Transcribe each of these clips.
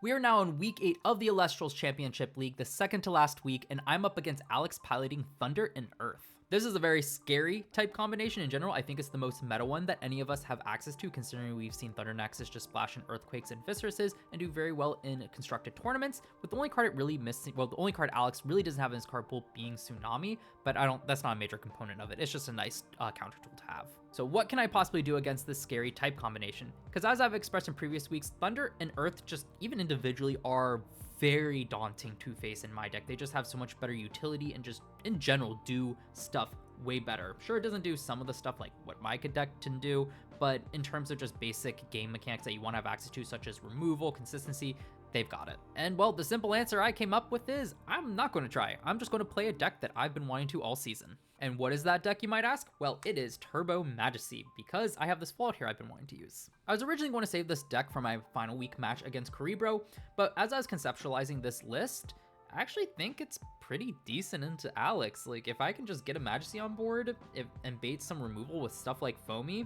We are now in week 8 of the Elestrals Championship League, the second to last week, and I'm up against Alex piloting Thunder and Earth. This is a very scary type combination in general. I think it's the most meta one that any of us have access to, considering we've seen Thunder Nexus just splash in Earthquakes and Icirruses and do very well in constructed tournaments, with the only card it really missing, well, the only card Alex really doesn't have in his card pool being Tsunami, but that's not a major component of it. It's just a nice counter tool to have. So what can I possibly do against this scary type combination? Because as I've expressed in previous weeks, Thunder and Earth just even individually are very daunting to face in my deck. They just have so much better utility and just in general do stuff way better. Sure, it doesn't do some of the stuff like what my deck can do, but in terms of just basic game mechanics that you want to have access to, such as removal, consistency, they've got it. And well, the simple answer I came up with is I'm not going to try. I'm just going to play a deck that I've been wanting to all season. And what is that deck, you might ask? Well, it is Turbo Majesty, because I have this float here I've been wanting to use. I was originally going to save this deck for my final week match against Cerebro, but as I was conceptualizing this list, I actually think it's pretty decent into Alex. Like, if I can just get a Majesty on board and bait some removal with stuff like Foamy,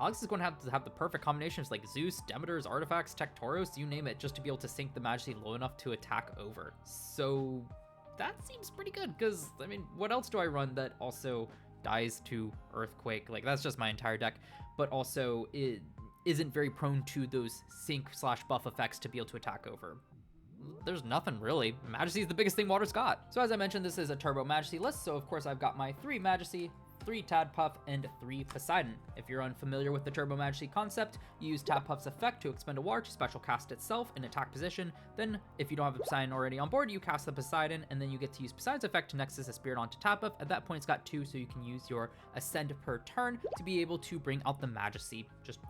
Alex is going to have the perfect combinations like Zeus, Demeters, Artifacts, Tectoros, you name it, just to be able to sink the Majesty low enough to attack over. So that seems pretty good, because, I mean, what else do I run that also dies to Earthquake? Like, that's just my entire deck, but also it isn't very prone to those sink/buff effects to be able to attack over. There's nothing really. Majesty is the biggest thing Water's got. So as I mentioned, this is a Turbo Majesty list, so of course I've got my 3 Majesty, 3 Tadpuff, and 3 Poseidon. If you're unfamiliar with the Turbo Majesty concept, you use Tadpuff's effect to expend a water to special cast itself in attack position. Then, if you don't have a Poseidon already on board, you cast the Poseidon, and then you get to use Poseidon's effect to Nexus a Spirit onto Tadpuff. At that point, it's got 2, so you can use your Ascend per turn to be able to bring out the Majesty just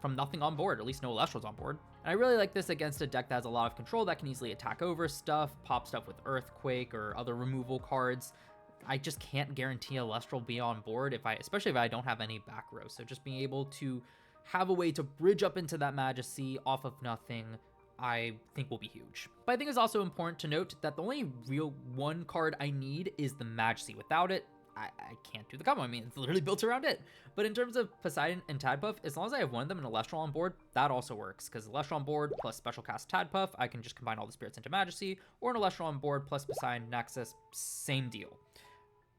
from nothing on board, or at least no Elestrals on board. And I really like this against a deck that has a lot of control that can easily attack over stuff, pop stuff with Earthquake or other removal cards. I just can't guarantee Elestral be on board especially if I don't have any back row. So just being able to have a way to bridge up into that Majesty off of nothing, I think will be huge. But I think it's also important to note that the only real one card I need is the Majesty. Without it, I can't do the combo. I mean, it's literally built around it. But in terms of Poseidon and Tadpuff, as long as I have one of them and Elestral on board, that also works. Because Elestral on board plus special cast Tadpuff, I can just combine all the spirits into Majesty, or an Elestral on board plus Poseidon Nexus, same deal.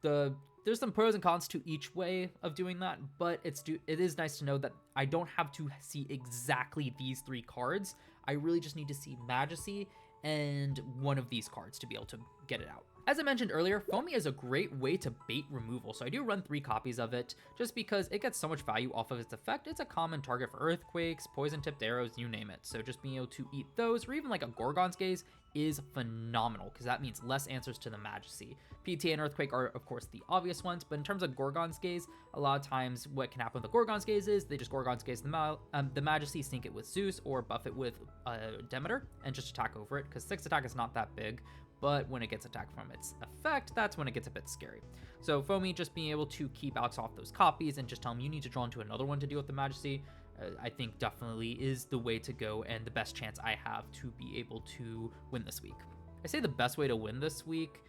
There's some pros and cons to each way of doing that, but it is nice to know that I don't have to see exactly these 3 cards. I really just need to see Majesty and one of these cards to be able to get it out. As I mentioned earlier, Foamy is a great way to bait removal, so I do run 3 copies of it, just because it gets so much value off of its effect. It's a common target for Earthquakes, Poison-tipped arrows, you name it. So just being able to eat those, or even like a Gorgon's Gaze, is phenomenal, because that means less answers to the Majesty. PTA and Earthquake are, of course, the obvious ones, but in terms of Gorgon's Gaze, a lot of times what can happen with the Gorgon's Gaze is they just Gorgon's Gaze the Majesty, sink it with Zeus, or buff it with Demeter, and just attack over it, because 6 attack is not that big. But when it gets attacked from its effect, that's when it gets a bit scary. So Foamy just being able to keep Alex off those copies and just tell him you need to draw into another one to deal with the Majesty, I think definitely is the way to go and the best chance I have to be able to win this week. I say the best way to win this week.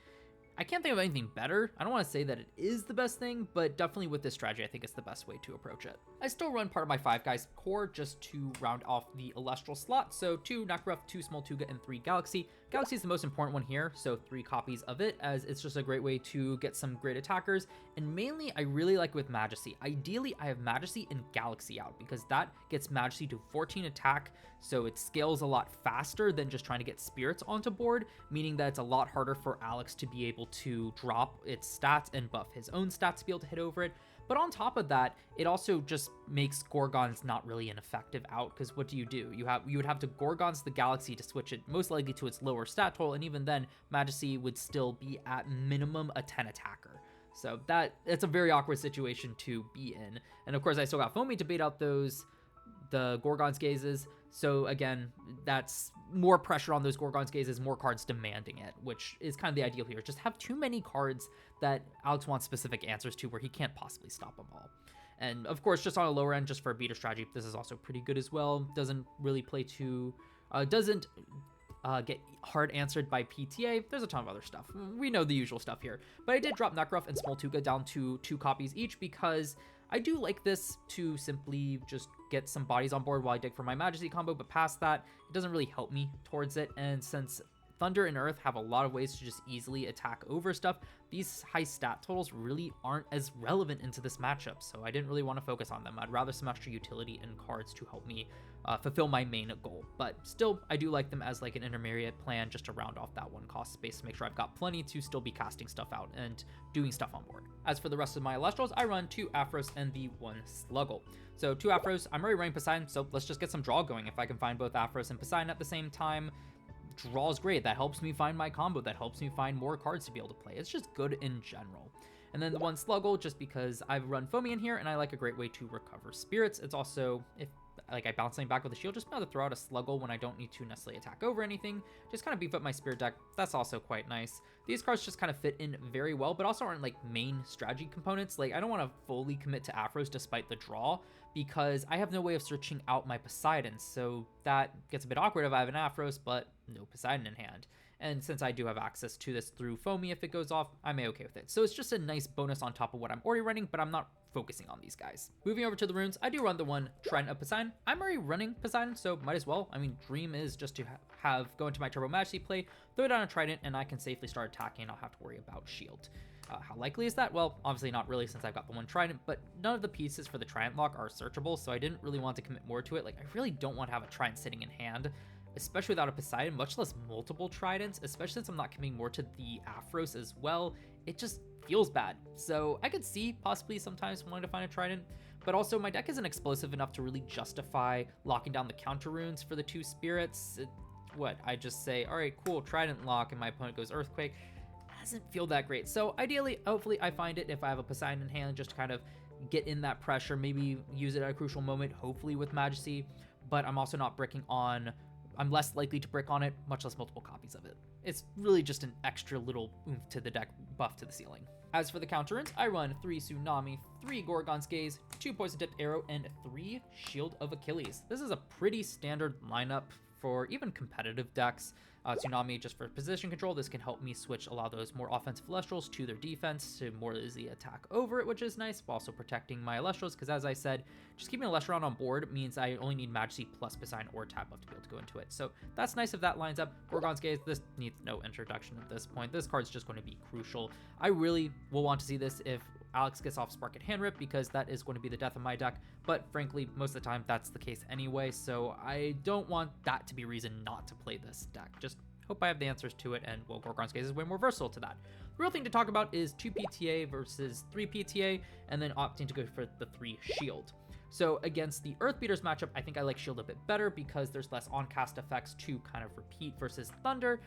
I can't think of anything better. I don't want to say that it is the best thing, but definitely with this strategy, I think it's the best way to approach it. I still run part of my 5 guys core just to round off the Elestral slot. So 2 Nakaruff, 2 Smoltuga, and 3 Galaxy. Galaxy is the most important one here, so 3 copies of it, as it's just a great way to get some great attackers. And mainly, I really like with Majesty. Ideally, I have Majesty and Galaxy out, because that gets Majesty to 14 attack, so it scales a lot faster than just trying to get spirits onto board, meaning that it's a lot harder for Alex to be able to drop its stats and buff his own stats to be able to hit over it. But on top of that, it also just makes Gorgons not really an effective out, because what do? You would have to Gorgons the Galaxy to switch it most likely to its lower stat total, and even then, Majesty would still be at minimum a 10 attacker. So it's a very awkward situation to be in. And of course, I still got Foamy to bait out the Gorgon's Gazes, so again, that's more pressure on those Gorgon's Gazes, more cards demanding it, which is kind of the ideal here. Just have too many cards that Alex wants specific answers to where he can't possibly stop them all. And of course, just on a lower end, just for a beater strategy, this is also pretty good as well. Doesn't really play too, doesn't get hard answered by PTA. There's a ton of other stuff. We know the usual stuff here, but I did drop Nakaruff and Smoltuga down to 2 copies each, because I do like this to simply just get some bodies on board while I dig for my Majesty combo, but past that, it doesn't really help me towards it. And since Thunder and Earth have a lot of ways to just easily attack over stuff, these high stat totals really aren't as relevant into this matchup, so I didn't really want to focus on them. I'd rather some extra utility and cards to help me fulfill my main goal, but still, I do like them as like an intermediate plan just to round off that one cost space to make sure I've got plenty to still be casting stuff out and doing stuff on board. As for the rest of my Elestrals, I run 2 Aphros and the 1 Sluggle. So 2 Aphros, I'm already running Poseidon, so let's just get some draw going. If I can find both Aphros and Poseidon at the same time, draw is great. That helps me find my combo. That helps me find more cards to be able to play. It's just good in general. And then the 1 Sluggle, just because I've run Foamy in here and I like a great way to recover spirits. It's also, if like I bounce something back with a shield, just be able to throw out a Sluggle when I don't need to necessarily attack over anything. Just kind of beef up my spirit deck. That's also quite nice. These cards just kind of fit in very well, but also aren't like main strategy components. Like I don't want to fully commit to Aphros despite the draw, because I have no way of searching out my Poseidon. So that gets a bit awkward if I have an Aphros, but no Poseidon in hand. And since I do have access to this through Foamy, if it goes off, I'm okay with it. So it's just a nice bonus on top of what I'm already running, but I'm not focusing on these guys. Moving over to the runes, I do run the 1 Trident of Poseidon. I'm already running Poseidon, so might as well. I mean, dream is just to go into my Turbo Majesty play, throw down a Trident, and I can safely start attacking and I'll have to worry about shield. How likely is that? Well, obviously not really, since I've got the 1 Trident, but none of the pieces for the Trident lock are searchable, so I didn't really want to commit more to it. Like, I really don't want to have a Trident sitting in hand, especially without a Poseidon, much less multiple Tridents, especially since I'm not committing more to the Aphros as well. It just feels bad. So I could see possibly sometimes wanting to find a Trident, but also my deck isn't explosive enough to really justify locking down the counter runes for the 2 spirits. I just say, all right, cool, Trident lock, and my opponent goes Earthquake. Doesn't feel that great. So ideally, hopefully I find it if I have a Poseidon in hand, just to kind of get in that pressure, maybe use it at a crucial moment, hopefully with Majesty, but I'm also not bricking on, I'm less likely to brick on it, much less multiple copies of it. It's really just an extra little oomph to the deck, buff to the ceiling. As for the counter runes, I run 3 Tsunami, 3 Gorgon's Gaze, 2 Poison Tipped Arrow, and 3 Shield of Achilles. This is a pretty standard lineup for even competitive decks. Tsunami just for position control. This can help me switch a lot of those more offensive Elestrals to their defense to more easily attack over it, which is nice, while also protecting my Elestrals, because as I said, just keeping Elestron on board means I only need Majesty plus Poseidon or Tap Buff to be able to go into it. So that's nice if that lines up. Gorgon's Gaze, this needs no introduction at this point. This card's just going to be crucial. I really will want to see this if Alex gets off Spark and Hand Rip, because that is going to be the death of my deck, but frankly, most of the time that's the case anyway, so I don't want that to be a reason not to play this deck. Just hope I have the answers to it, and well, Gorgon's Gaze is way more versatile to that. The real thing to talk about is 2 PTA versus 3 PTA, and then opting to go for the 3 Shield. So against the Earth Beaters matchup, I think I like Shield a bit better because there's less on-cast effects to kind of repeat versus Thunder.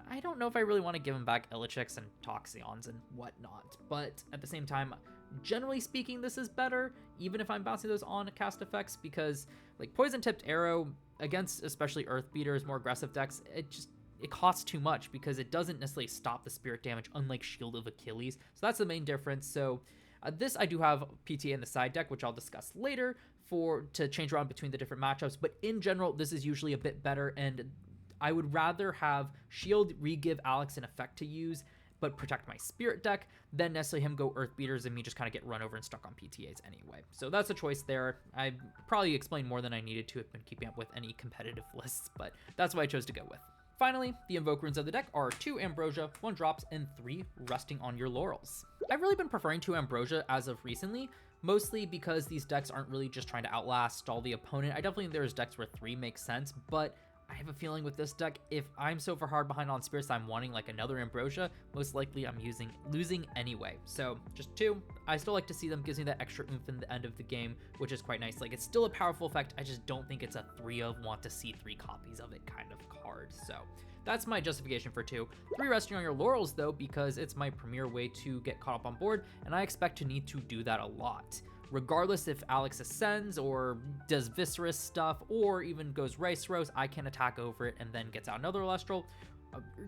I don't know if I really want to give him back Illichix and Toxion's and whatnot, but at the same time, generally speaking, this is better, even if I'm bouncing those on-cast effects, because like Poison Tipped Arrow against especially Earth Beaters, more aggressive decks, it costs too much because it doesn't necessarily stop the spirit damage, unlike Shield of Achilles. So that's the main difference. So this I do have PTA in the side deck, which I'll discuss later to change around between the different matchups. But in general, this is usually a bit better, and I would rather have Shield re-give Alex an effect to use, but protect my spirit deck, than necessarily him go Earth Beaters and me just kind of get run over and stuck on PTAs anyway. So that's a choice there. I probably explained more than I needed to have been keeping up with any competitive lists, but that's what I chose to go with. Finally, the Invoke runes of the deck are 2 Ambrosia, 1 Drops, and 3 Resting on Your Laurels. I've really been preferring 2 Ambrosia as of recently, mostly because these decks aren't really just trying to outlast, stall the opponent. I definitely think there's decks where 3 makes sense, but I have a feeling with this deck, if I'm so far hard behind on spirits I'm wanting like another Ambrosia, most likely I'm losing anyway. So just 2. I still like to see them, gives me that extra oomph in the end of the game, which is quite nice. Like, it's still a powerful effect, I just don't think it's a 3 of want to see 3 copies of it kind of card. So that's my justification for 2. 3 Resting on Your Laurels though, because it's my premier way to get caught up on board, and I expect to need to do that a lot. Regardless if Alex ascends or does Viscerous stuff or even goes Icirrus, I can attack over it and then gets out another Elestral.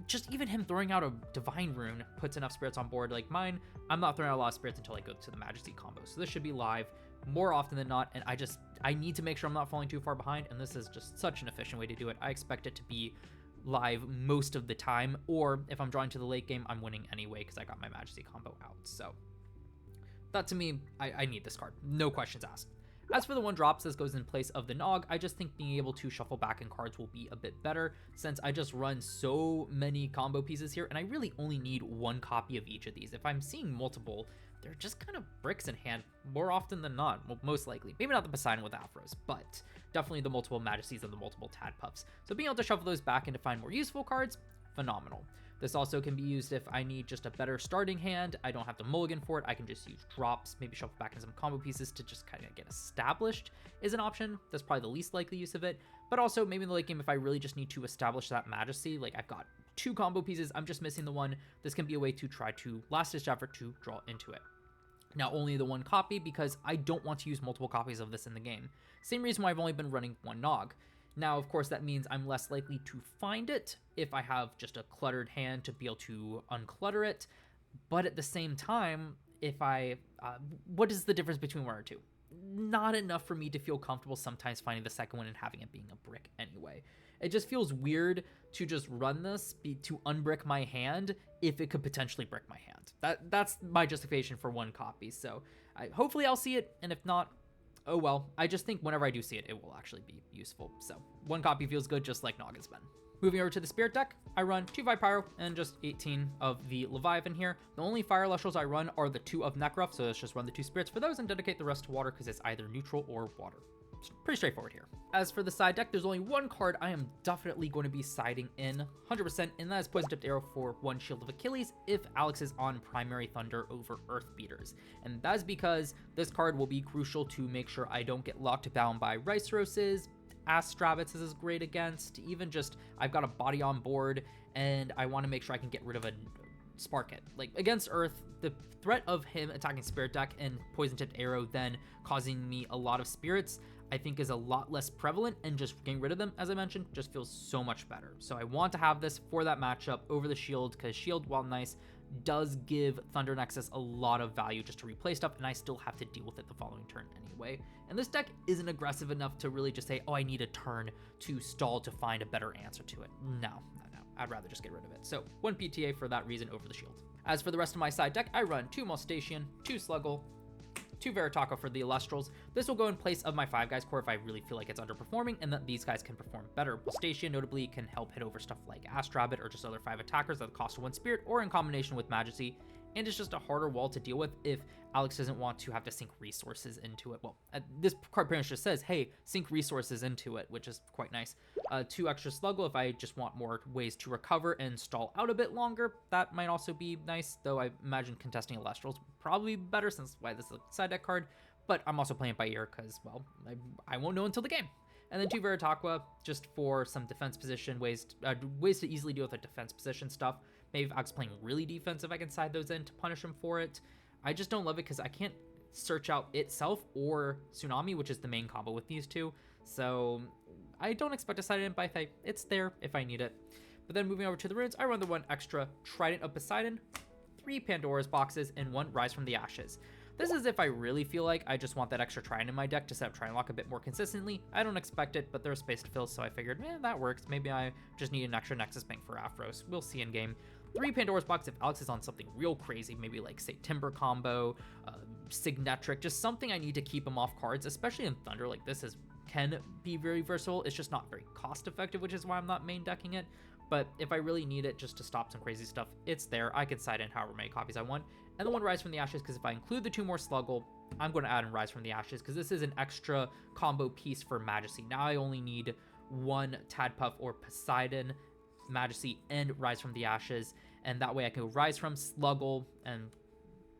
Just even him throwing out a Divine Rune puts enough spirits on board. Like mine, I'm not throwing out a lot of spirits until I go to the Majesty combo. So this should be live more often than not, and I need to make sure I'm not falling too far behind, and this is just such an efficient way to do it. I expect it to be live most of the time, or if I'm drawing to the late game, I'm winning anyway because I got my Majesty combo out. So that to me, I need this card, no questions asked. As for the 1-drops, this goes in place of the Nog. I just think being able to shuffle back in cards will be a bit better since I just run so many combo pieces here, and I really only need 1 copy of each of these. If I'm seeing multiple, they're just kind of bricks in hand more often than not, well, most likely. Maybe not the Poseidon with Afros, but definitely the multiple Majesties and the multiple Tadpuffs. So being able to shuffle those back and to find more useful cards, phenomenal. This also can be used if I need just a better starting hand. I don't have to mulligan for it. I can just use drops, maybe shuffle back in some combo pieces to just kind of get established is an option. That's probably the least likely use of it. But also maybe in the late game, if I really just need to establish that Majesty, like I've got 2 combo pieces, I'm just missing the 1. This can be a way to try to last-ditch effort to draw into it. Now only the 1 copy because I don't want to use multiple copies of this in the game. Same reason why I've only been running 1 Nog. Now, of course, that means I'm less likely to find it if I have just a cluttered hand to be able to unclutter it. But at the same time, if I, what is the difference between 1 or 2? Not enough for me to feel comfortable sometimes finding the second one and having it being a brick anyway. It just feels weird to just run this to unbrick my hand if it could potentially brick my hand. That's my justification for 1 copy. So hopefully I'll see it, and if not, oh well. I just think whenever I do see it, it will actually be useful. So 1 copy feels good, just like Nog has been. Moving over to the Spirit deck, I run 2 Vipyro and just 18 of the Leviathan here. The only Fire Elestrals I run are the 2 of Nekruff, so let's just run the 2 Spirits for those and dedicate the rest to water because it's either neutral or water. It's pretty straightforward here. As for the side deck, there's only 1 card I am definitely going to be siding in 100%, and that is Poison Tipped Arrow for 1 Shield of Achilles if Alex is on Primary Thunder over Earth Beaters. And that's because this card will be crucial to make sure I don't get locked down by Icirruses. Astrabbits is great against, even just I've got a body on board and I want to make sure I can get rid of a Spark It. Like against Earth, the threat of him attacking Spirit deck and Poison Tipped Arrow then causing me a lot of spirits, I think is a lot less prevalent, and just getting rid of them, as I mentioned, just feels so much better. So I want to have this for that matchup over the Shield, because Shield, while nice, does give Thunder Nexus a lot of value just to replay stuff, and I still have to deal with it the following turn anyway. And this deck isn't aggressive enough to really just say, oh, I need a turn to stall to find a better answer to it. No. I'd rather just get rid of it. So 1 PTA for that reason over the Shield. As for the rest of my side deck, I run 2 Molstation, 2 Sluggle, 2 Veritako for the Elestrals. This will go in place of my 5 guys core if I really feel like it's underperforming and that these guys can perform better. Molstation notably can help hit over stuff like Astrabbit or just other 5 attackers at the cost of 1 spirit or in combination with Majesty, and it's just a harder wall to deal with if Alex doesn't want to have to sink resources into it. Well, this card pretty much just says, hey, sink resources into it, which is quite nice. 2 extra Sluggle if I just want more ways to recover and stall out a bit longer. That might also be nice, though I imagine contesting Elestrals probably better since why this is a side deck card, but I'm also playing it by ear because, well, I won't know until the game. And then 2 Veritaqua just for some defense position ways to easily deal with the defense position stuff. Maybe if Alex playing really defensive, I can side those in to punish him for it. I just don't love it because I can't search out itself or Tsunami, which is the main combo with these 2. So I don't expect to side it in, but it's there if I need it. But then moving over to the runes, I run the 1 extra Trident of Poseidon, 3 Pandora's boxes, and 1 Rise from the Ashes. This is if I really feel like I just want that extra Trident in my deck to set up Trident Lock a bit more consistently. I don't expect it, but there's space to fill, so I figured, that works. Maybe I just need an extra Nexus Bank for Afros. We'll see in game. 3 Pandora's Box if Alex is on something real crazy, maybe like, say, Timber combo, Signetric, just something I need to keep him off cards, especially in Thunder. Like, this can be very versatile. It's just not very cost effective, which is why I'm not main decking it. But if I really need it just to stop some crazy stuff, it's there. I can side in however many copies I want. And the 1 Rise from the Ashes, because if I include the 2 more Sluggle, I'm going to add in Rise from the Ashes, because this is an extra combo piece for Majesty. Now I only need 1 Tadpuff or Poseidon, Majesty, and Rise from the Ashes, and that way I can go Rise from, Sluggle, and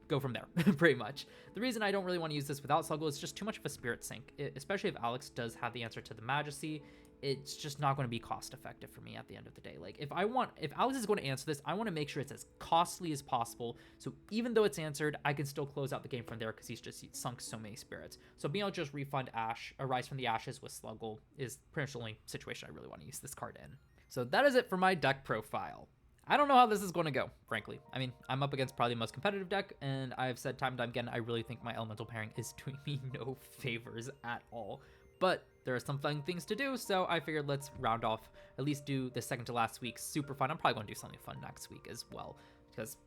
go from there, pretty much. The reason I don't really want to use this without Sluggle is just too much of a spirit sink, especially if Alex does have the answer to the Majesty. It's just not going to be cost effective for me at the end of the day. Like, if Alex is going to answer this, I want to make sure it's as costly as possible. So even though it's answered, I can still close out the game from there because he's sunk so many spirits. So being able to just refund Rise from the Ashes with Sluggle is pretty much the only situation I really want to use this card in. So that is it for my deck profile. I don't know how this is going to go, frankly. I mean, I'm up against probably the most competitive deck, and I've said time and time again, I really think my elemental pairing is doing me no favors at all. But there are some fun things to do, so I figured let's round off, at least do the second to last week super fun. I'm probably going to do something fun next week as well, because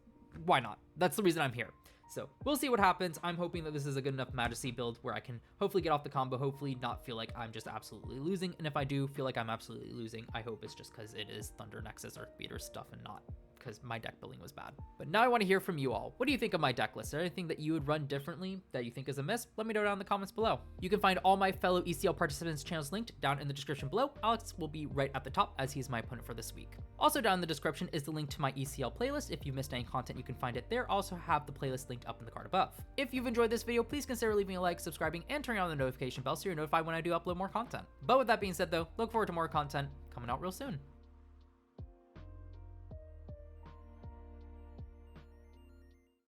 why not? That's the reason I'm here. So we'll see what happens. I'm hoping that this is a good enough Majesty build where I can hopefully get off the combo, hopefully not feel like I'm just absolutely losing. And if I do feel like I'm absolutely losing, I hope it's just because it is Thunder Nexus Earthbeater stuff and not because my deck building was bad. But now I want to hear from you all. What do you think of my deck list? Is there anything that you would run differently that you think is a miss? Let me know down in the comments below. You can find all my fellow ECL participants' channels linked down in the description below. Alex will be right at the top as he's my opponent for this week. Also down in the description is the link to my ECL playlist. If you missed any content, you can find it there. Also have the playlist linked up in the card above. If you've enjoyed this video, please consider leaving a like, subscribing, and turning on the notification bell so you're notified when I do upload more content. But with that being said though, look forward to more content coming out real soon.